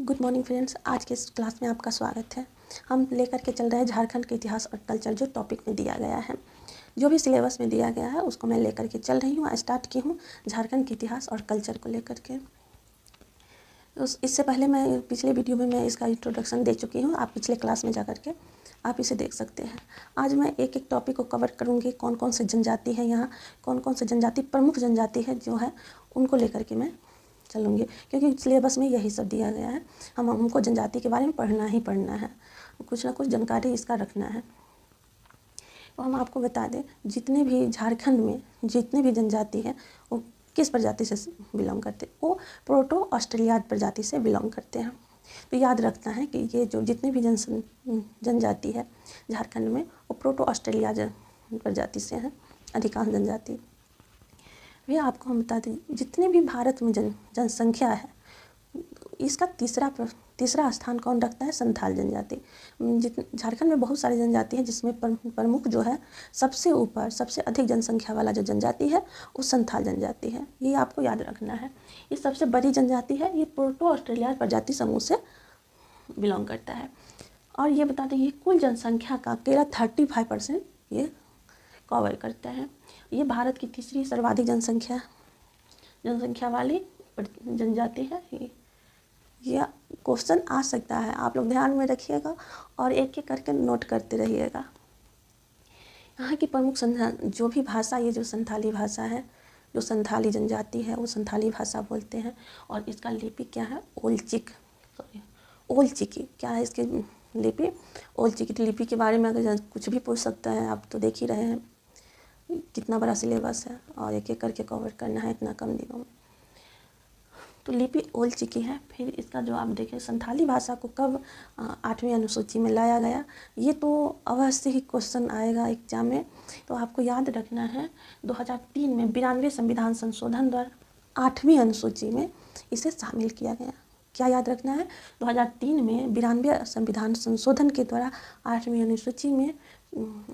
Good morning friends, आज के इस क्लास में आपका स्वागत है। हम लेकर के चल रहे हैं झारखंड के इतिहास और कल्चर, जो टॉपिक में दिया गया है, जो भी सिलेबस में दिया गया है उसको मैं लेकर के चल रही हूँ। स्टार्ट की हूँ झारखंड के इतिहास और कल्चर को लेकर के। इससे पहले मैं पिछले वीडियो में मैं इसका इंट्रोडक्शन दे चुकी हूँ। आप पिछले क्लास में जा कर के आप इसे देख सकते हैं। आज मैं एक एक टॉपिक को कवर करूँगी। कौन कौन से जनजाति है यहाँ, कौन कौन से जनजाति प्रमुख जनजाति है जो है, उनको लेकर के मैं चलूँगी, क्योंकि सिलेबस में यही सब दिया गया है। हमको जनजाति के बारे में पढ़ना ही पढ़ना है, कुछ ना कुछ जानकारी इसका रखना है। तो हम आपको बता दें, जितने भी झारखंड में जितने भी जनजाति हैं वो किस प्रजाति से बिलोंग करते हैं, वो प्रोटो ऑस्ट्रेलिया प्रजाति से बिलोंग करते हैं। तो याद रखना है कि ये जो जितने भी जनजाति है झारखंड में, वो प्रोटो ऑस्ट्रेलिया प्रजाति से हैं, अधिकांश जनजाति। भैया आपको हम बता दें, जितने भी भारत में जनसंख्या है, इसका तीसरा स्थान कौन रखता है? संथाल जनजाति। झारखंड में बहुत सारी जनजाति हैं, जिसमें प्रमुख जो है, सबसे ऊपर सबसे अधिक जनसंख्या वाला जो जनजाति है वो संथाल जनजाति है। ये आपको याद रखना है। ये सबसे बड़ी जनजाति है। ये प्रोटो ऑस्ट्रेलिया प्रजाति समूह से बिलोंग करता है। और ये बता दें, ये कुल जनसंख्या का केवल 35% ये कवर करता है। ये भारत की तीसरी सर्वाधिक जनसंख्या वाली जनजाति है। यह क्वेश्चन आ सकता है, आप लोग ध्यान में रखिएगा और एक एक करके नोट करते रहिएगा। यहाँ की प्रमुख जो भी भाषा, ये जो संथाली भाषा है, जो संथाली जनजाति है वो संथाली भाषा बोलते हैं। और इसका लिपि क्या है? ओलचिकी। क्या है इसकी लिपि? ओलचिकी लिपि के बारे में अगर कुछ भी पूछ सकता है, आप तो देख ही रहे हैं कितना बड़ा सिलेबस है और एक एक करके कवर करना है इतना कम दिनों में। तो लिपि ओलचिकी है। फिर इसका जो आप देखें, संथाली भाषा को कब 8वीं अनुसूची में लाया गया, ये तो अवश्य ही क्वेश्चन आएगा एग्जाम में। तो आपको याद रखना है, 2003 में 92 संविधान संशोधन द्वारा 8वीं अनुसूची में इसे शामिल किया गया। क्या याद रखना है? 2003 में 92 संविधान संशोधन के द्वारा 8वीं अनुसूची में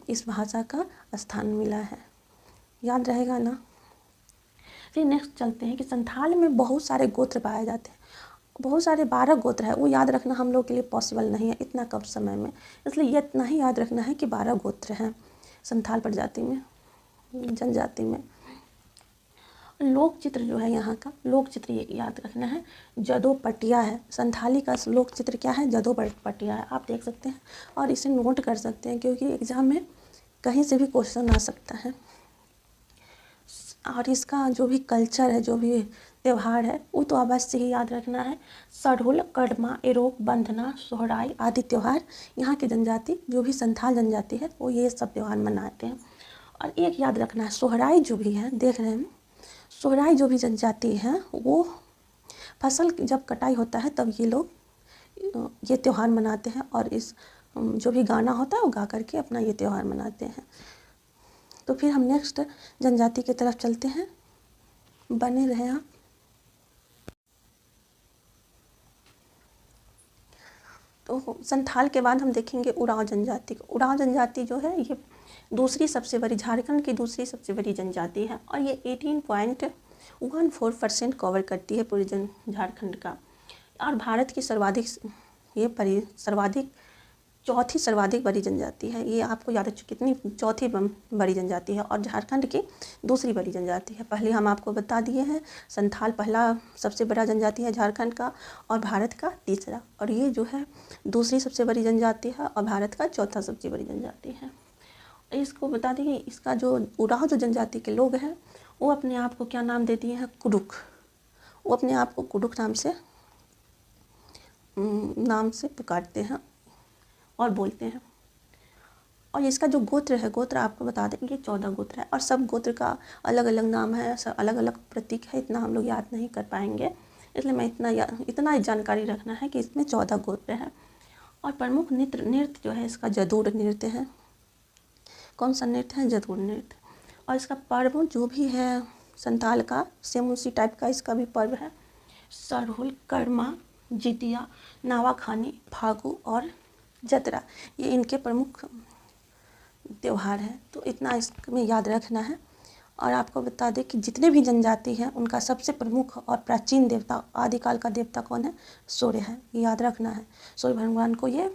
इस भाषा का स्थान मिला है। याद रहेगा ना? फिर नेक्स्ट चलते हैं कि संथाल में बहुत सारे गोत्र पाए जाते हैं। बहुत सारे 12 गोत्र है, वो याद रखना हम लोग के लिए पॉसिबल नहीं है इतना कम समय में, इसलिए ये इतना ही याद रखना है कि 12 गोत्र हैं संथाल प्रजाति में, जनजाति में। लोक चित्र जो है, यहाँ का लोक चित्र ये याद रखना है, जदो पटिया है। संथाली का लोक चित्र क्या है? जदो पटिया है। आप देख सकते हैं और इसे नोट कर सकते हैं, क्योंकि एग्जाम में कहीं से भी क्वेश्चन आ सकता है। और इसका जो भी कल्चर है, जो भी त्यौहार है, वो तो अवश्य ही याद रखना है। सरहुल, कड़मा, एरोक, बंधना, सोहराई आदि त्यौहार यहाँ की जनजाति, जो भी संथाल जनजाति है, वो ये सब त्यौहार मनाते हैं। और एक याद रखना है, सोहराई जो भी है, देख रहे हैं, सोहराई जो भी जनजाति है, वो फसल जब कटाई होता है तब ये लोग ये त्यौहार मनाते हैं। और इस जो भी गाना होता है वो गा करके अपना ये त्यौहार मनाते हैं। तो फिर हम नेक्स्ट जनजाति की तरफ चलते हैं, बने रहें आप। तो संथाल के बाद हम देखेंगे उरांव जनजाति को। उरांव जनजाति जो है, ये दूसरी सबसे बड़ी, झारखंड की दूसरी सबसे बड़ी जनजाति है। और ये 18.14% कवर करती है पूरे झारखंड का। और भारत की चौथी सर्वाधिक बड़ी जनजाति है। ये आपको याद है कितनी? चौथी बड़ी जनजाति है और झारखंड की दूसरी बड़ी जनजाति है। पहले हम आपको बता दिए हैं, संथाल पहला सबसे बड़ा जनजाति है झारखंड का और भारत का तीसरा। और ये जो है दूसरी सबसे बड़ी जनजाति है और भारत का चौथा सबसे बड़ी जनजाति है। इसको बता दें, इसका जो उरांव जो जनजाति के लोग हैं, वो अपने आप को क्या नाम दे दिए हैं? कुडुक। वो अपने आप को कुडुक नाम से पुकारते हैं और बोलते हैं। और इसका जो गोत्र है, गोत्र आपको बता दें, ये 14 गोत्र है और सब गोत्र का अलग अलग नाम है, सब अलग अलग प्रतीक है। इतना हम लोग याद नहीं कर पाएंगे, इसलिए मैं इतना जानकारी रखना है कि इसमें 14 गोत्र है। और प्रमुख नृत्य जो है इसका जदूर नृत्य है। कौन सा नृत्य है? जदूर नृत्य। और इसका पर्व जो भी है संथाल का, सेम उसी टाइप का इसका भी पर्व है। सरहुल, कर्मा, जितिया, नावाखानी, फागु और जतरा, ये इनके प्रमुख त्यौहार हैं। तो इतना इसमें याद रखना है। और आपको बता दें कि जितने भी जनजाति हैं उनका सबसे प्रमुख और प्राचीन देवता आदिकाल का देवता कौन है? सूर्य है। याद रखना है, सूर्य भगवान को ये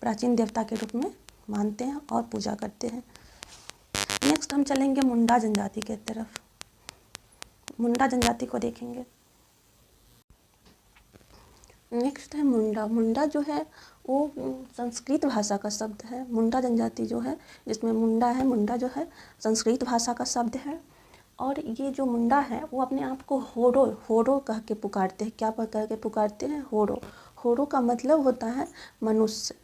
प्राचीन देवता के रूप में मानते हैं और पूजा करते हैं। नेक्स्ट हम चलेंगे मुंडा जनजाति के तरफ। मुंडा जनजाति को देखेंगे। नेक्स्ट है मुंडा। मुंडा जो है वो संस्कृत भाषा का शब्द है। मुंडा जनजाति जो है, जिसमें मुंडा है, मुंडा जो है संस्कृत भाषा का शब्द है। और ये जो मुंडा है वो अपने आप को होरो होरो कह के पुकारते हैं। क्या कह के पुकारते हैं? होरो। होरो का मतलब होता है मनुष्य।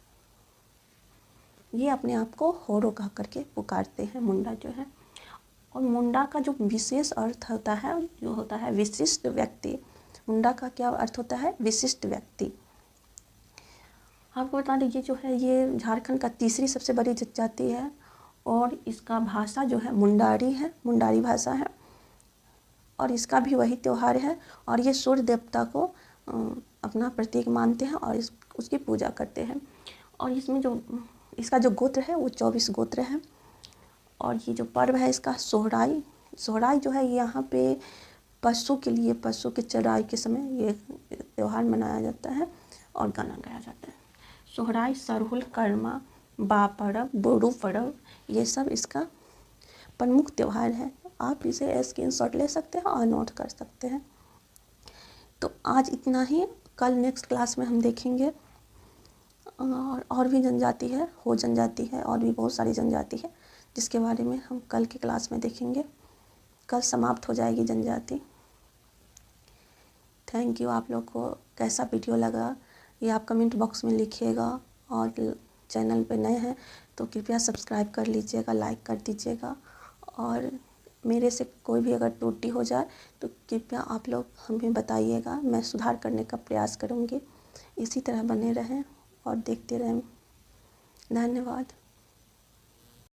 ये अपने आप को होरो कह करके पुकारते हैं, मुंडा जो है। और मुंडा का जो विशेष अर्थ होता है, जो होता है विशिष्ट व्यक्ति। मुंडा का क्या अर्थ होता है? विशिष्ट व्यक्ति। आपको बता दें ये जो है ये झारखंड का तीसरी सबसे बड़ी जनजाति है और इसका भाषा जो है मुंडारी है, मुंडारी भाषा है। और इसका भी वही त्यौहार है और ये सूर्य देवता को अपना प्रतीक मानते हैं और उसकी पूजा करते हैं। और इसमें जो इसका जो गोत्र है वो 24 गोत्र है। और ये जो पर्व है इसका सोहराई। सोहराई जो है यहाँ पे पशु के लिए, पशु के चराई के समय ये त्यौहार मनाया जाता है और गाना गाया जाता है। सोहराई, सरहुल, कर्मा, बा पर्व, बोडो पर्व, ये सब इसका प्रमुख त्यौहार है। आप इसे स्क्रीनशॉट ले सकते हैं और नोट कर सकते हैं। तो आज इतना ही। कल नेक्स्ट क्लास में हम देखेंगे और भी जनजाति है, हो जनजाति है और भी बहुत सारी जनजाति है जिसके बारे में हम कल की क्लास में देखेंगे। कल समाप्त हो जाएगी जनजाति। Thank you. आप लोग को कैसा वीडियो लगा ये आप कमेंट बॉक्स में लिखिएगा और चैनल पे नए हैं तो कृपया सब्सक्राइब कर लीजिएगा, लाइक कर दीजिएगा। और मेरे से कोई भी अगर त्रुटि हो जाए तो कृपया आप लोग हमें बताइएगा, मैं सुधार करने का प्रयास करूँगी। इसी तरह बने रहें और देखते रहें। धन्यवाद।